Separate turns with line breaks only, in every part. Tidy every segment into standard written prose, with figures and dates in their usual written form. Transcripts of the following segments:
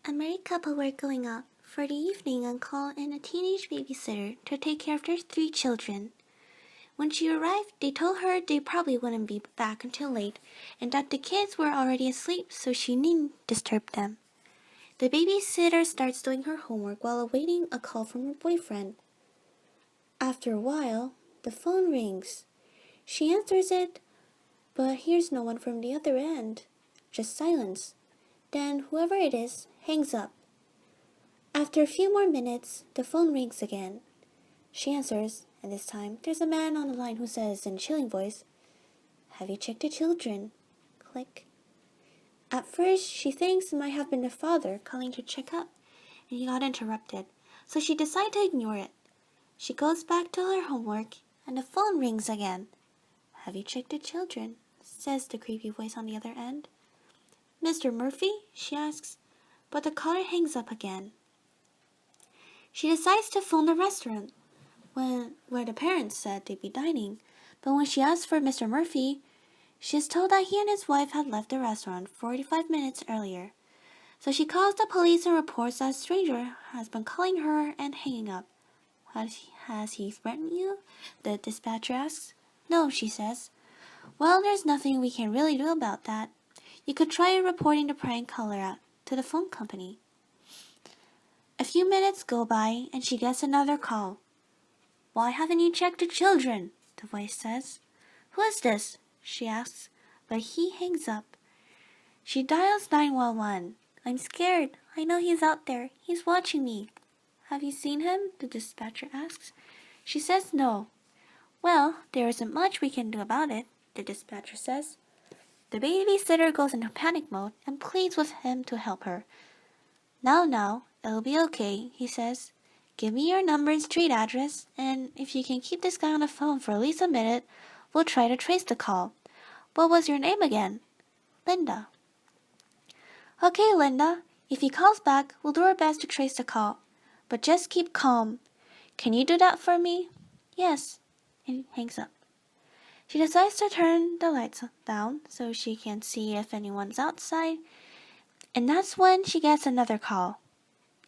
A married couple were going out for the evening and called in a teenage babysitter to take care of their 3 children. When she arrived, they told her they probably wouldn't be back until late and that the kids were already asleep, so she needn't disturb them. The babysitter starts doing her homework while awaiting a call from her boyfriend. After a while, the phone rings. She answers it, but hears no one from the other end, just silence. Then whoever it is hangs up. After a few more minutes, the phone rings again. She answers, and this time there's a man on the line who says in a chilling voice, "Have you checked the children?" Click. At first, she thinks it might have been the father calling to check up, and he got interrupted, so she decided to ignore it. She goes back to her homework, and the phone rings again. "Have you checked the children?" says the creepy voice on the other end. "Mr. Murphy?" she asks, but the caller hangs up again. She decides to phone the restaurant where the parents said they'd be dining, but when she asks for Mr. Murphy, she is told that he and his wife had left the restaurant 45 minutes earlier. So she calls the police and reports that a stranger has been calling her and hanging up. Has he threatened you?" the dispatcher asks. "No," she says. "Well, there's nothing we can really do about that. You could try reporting the prank caller out to the phone company." A few minutes go by and she gets another call. "Why haven't you checked the children?" the voice says. "Who is this?" she asks, but he hangs up. She dials 911. "I'm scared. I know he's out there. He's watching me." "Have you seen him?" the dispatcher asks. She says no. "Well, there isn't much we can do about it," the dispatcher says. The babysitter goes into panic mode and pleads with him to help her. Now, it'll be okay," he says. "Give me your number and street address, and if you can keep this guy on the phone for at least a minute, we'll try to trace the call. What was your name again?" "Linda." "Okay, Linda. If he calls back, we'll do our best to trace the call. But just keep calm. Can you do that for me?" "Yes," and hangs up. She decides to turn the lights down so she can see if anyone's outside, and that's when she gets another call.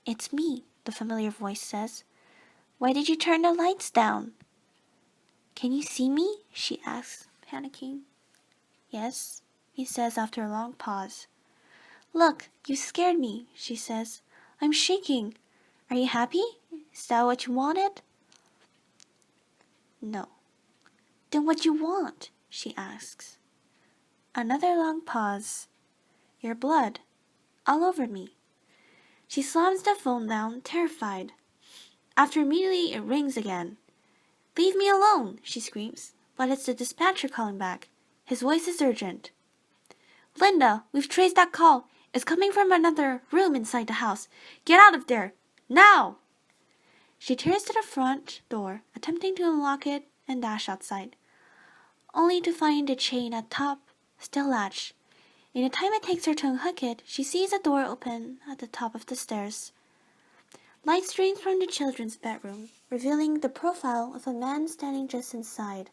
"It's me," the familiar voice says. "Why did you turn the lights down?" "Can you see me?" she asks, panicking. "Yes," he says after a long pause. "Look, you scared me," she says. "I'm shaking. Are you happy? Is that what you wanted?" "No." "Then what you want?" she asks. Another long pause. "Your blood. All over me." She slams the phone down, terrified. After immediately it rings again. "Leave me alone," she screams, but it's the dispatcher calling back. His voice is urgent. "Linda, we've traced that call. It's coming from another room inside the house. Get out of there. Now!" She tears to the front door, attempting to unlock it and dash outside, only to find the chain at top still latched. In the time it takes her to unhook it, she sees a door open at the top of the stairs. Light streams from the children's bedroom, revealing the profile of a man standing just inside.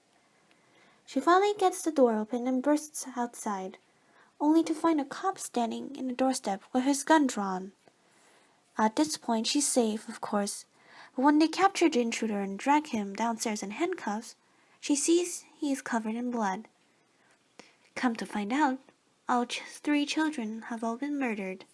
She finally gets the door open and bursts outside, only to find a cop standing in the doorstep with his gun drawn. At this point, she's safe, of course, but when they capture the intruder and drag him downstairs in handcuffs, she sees he is covered in blood. Come to find out, all 3 children have all been murdered.